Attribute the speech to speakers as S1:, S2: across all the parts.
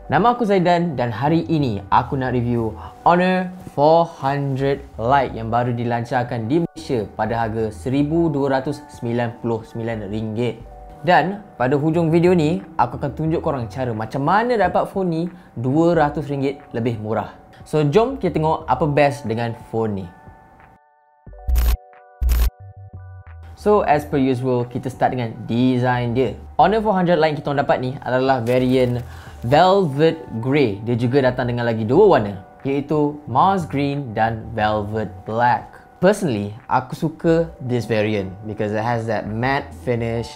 S1: Nama aku Zaidan dan hari ini aku nak review Honor 400 Lite yang baru dilancarkan di Malaysia pada harga RM1,299. Dan pada hujung video ni, aku akan tunjuk korang cara macam mana dapat phone ni RM200 lebih murah. So jom kita tengok apa best dengan phone ni. So as per usual, kita start dengan design dia. Honor 400 Lite yang kita dapat ni adalah variant Velvet Grey. Dia juga datang dengan lagi dua warna, iaitu Mars Green dan Velvet Black. Personally, aku suka this variant because it has that matte finish,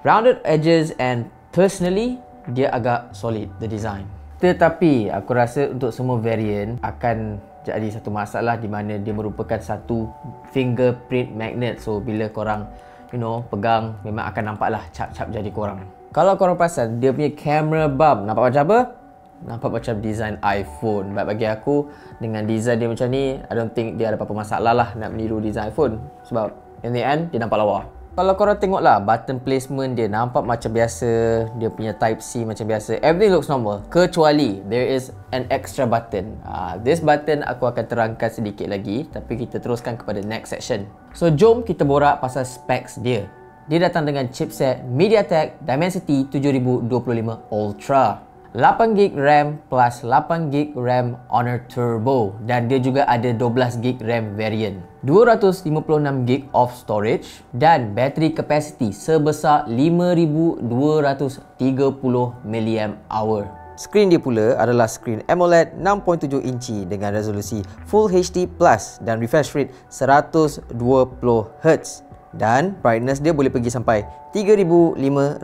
S1: rounded edges, and personally, dia agak solid, the design. Tetapi, aku rasa untuk semua variant akan jadi satu masalah di mana dia merupakan satu fingerprint magnet. So, bila korang, pegang, memang akan nampaklah cap-cap jadi korang. Kalau korang perasan, dia punya camera bulb nampak macam apa? Nampak macam design iPhone. But bagi aku, dengan design dia macam ni, I don't think dia ada apa-apa masalah lah nak meniru design iPhone. Sebab in the end, dia nampak lawa. Kalau korang tengoklah, button placement dia nampak macam biasa. Dia punya Type-C macam biasa. Everything looks normal. Kecuali, there is an extra button. This button aku akan terangkan sedikit lagi. Tapi kita teruskan kepada next section. So, jom kita borak pasal specs dia. Dia datang dengan chipset MediaTek Dimensity 7025 Ultra, 8GB RAM plus 8GB RAM Honor Turbo, dan dia juga ada 12GB RAM variant, 256GB of storage, dan battery capacity sebesar 5230 mAh. Skrin dia pula adalah skrin AMOLED 6.7 inci dengan resolusi Full HD Plus dan refresh rate 120Hz. Dan brightness dia boleh pergi sampai 3500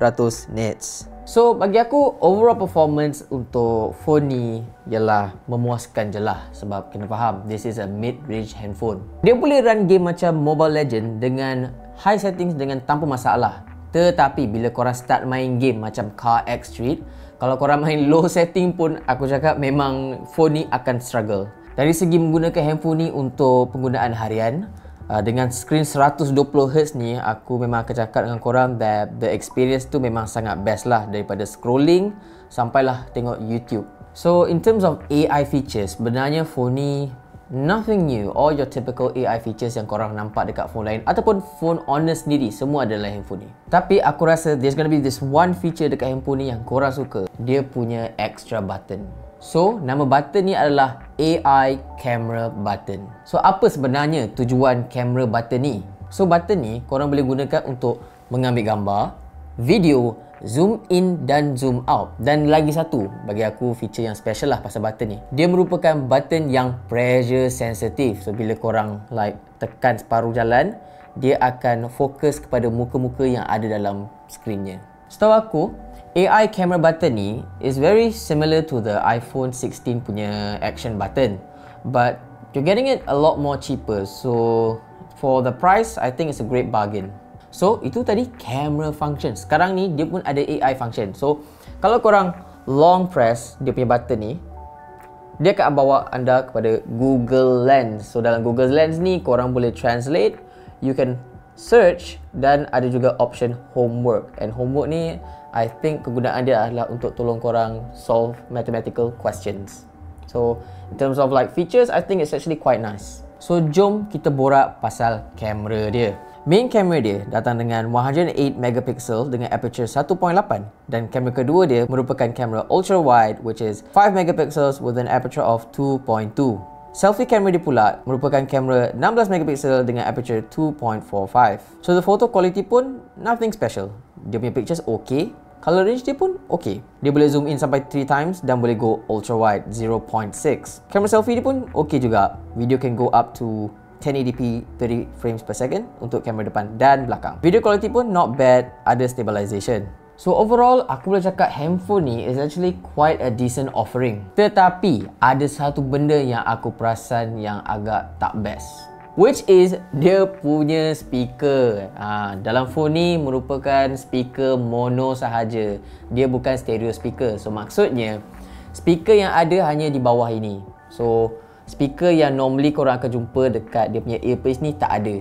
S1: nits. So bagi aku, overall performance untuk phone ni ialah memuaskan je lah. Sebab kena faham, this is a mid-range handphone. Dia boleh run game macam Mobile Legends dengan high settings dengan tanpa masalah. Tetapi bila korang start main game macam Car X Street, kalau korang main low setting pun, aku cakap memang phone ni akan struggle. Dari segi menggunakan handphone ni untuk penggunaan harian, dengan skrin 120Hz ni, aku memang akan cakap dengan korang that the experience tu memang sangat best lah, daripada scrolling sampailah tengok YouTube. So in terms of AI features, sebenarnya phone ni nothing new. All your typical AI features yang korang nampak dekat phone lain ataupun phone Honor sendiri, semua ada dalam handphone ni. Tapi aku rasa there's gonna be this one feature dekat handphone ni yang korang suka. Dia punya extra button. So, nama button ni adalah AI Camera Button. So, apa sebenarnya tujuan camera button ni? So, button ni korang boleh gunakan untuk mengambil gambar, video, zoom in dan zoom out. Dan lagi satu, bagi aku feature yang special lah pasal button ni. Dia merupakan button yang pressure sensitive. So, bila korang tekan separuh jalan, dia akan fokus kepada muka-muka yang ada dalam skrinnya. Setahu aku, AI camera button ni is very similar to the iPhone 16 punya action button, but you're getting it a lot more cheaper. So for the price, I think it's a great bargain. So itu tadi camera function. Sekarang ni dia pun ada AI function. So kalau korang long press dia punya button ni, dia akan bawa anda kepada Google Lens. So dalam Google Lens ni korang boleh translate, you can search, dan ada juga option homework. And homework ni, I think kegunaan dia adalah untuk tolong korang solve mathematical questions. So in terms of features, I think it's actually quite nice. So jom kita borak pasal kamera dia. Main kamera dia datang dengan 108 megapixel dengan aperture 1.8, dan kamera kedua dia merupakan kamera ultra wide, which is 5 megapixels with an aperture of 2.2. Selfie camera dia pula merupakan kamera 16 megapixel dengan aperture 2.45. So the photo quality pun nothing special. Dia punya pictures okay. Color range dia pun okay. Dia boleh zoom in sampai 3 times dan boleh go ultra wide 0.6. Kamera selfie dia pun okay juga. Video can go up to 1080p 30 frames per second untuk kamera depan dan belakang. Video quality pun not bad, ada stabilization. So overall, aku boleh cakap handphone ni is actually quite a decent offering. Tetapi ada satu benda yang aku perasan yang agak tak best, which is dia punya speaker. Dalam phone ni merupakan speaker mono sahaja. Dia bukan stereo speaker. So maksudnya speaker yang ada hanya di bawah ini. So speaker yang normally korang akan jumpa dekat dia punya earpiece ni tak ada.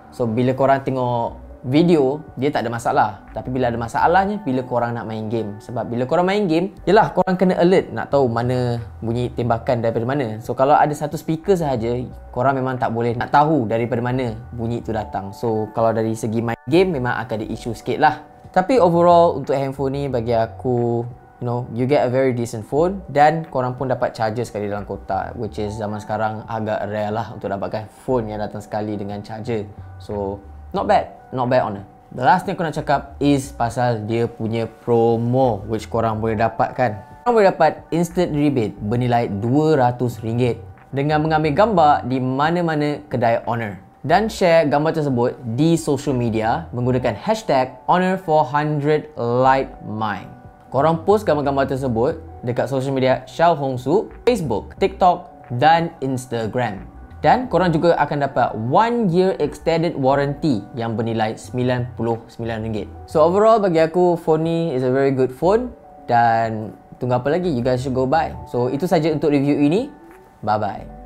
S1: So bila korang tengok video, dia tak ada masalah. Tapi bila ada masalahnya, bila korang nak main game. Sebab bila korang main game, yelah korang kena alert nak tahu mana bunyi tembakan daripada mana. So kalau ada satu speaker sahaja, korang memang tak boleh nak tahu daripada mana bunyi itu datang. So kalau dari segi main game, memang akan ada isu sikit lah. Tapi overall untuk handphone ni bagi aku, you know, you get a very decent phone dan korang pun dapat charger sekali dalam kotak, which is zaman sekarang agak rare lah untuk dapatkan phone yang datang sekali dengan charger. So not bad Honor. The last thing aku nak cakap is pasal dia punya promo which korang boleh dapatkan. Korang boleh dapat instant rebate bernilai RM200 dengan mengambil gambar di mana-mana kedai Honor dan share gambar tersebut di social media menggunakan hashtag Honor400LightMine. Korang post gambar-gambar tersebut dekat social media Xiao Hongsu, Facebook, TikTok dan Instagram. Dan korang juga akan dapat 1 year extended warranty yang bernilai RM99. So overall bagi aku, phone ni is a very good phone dan tunggu apa lagi, you guys should go buy. So itu saja untuk review ini. Bye bye.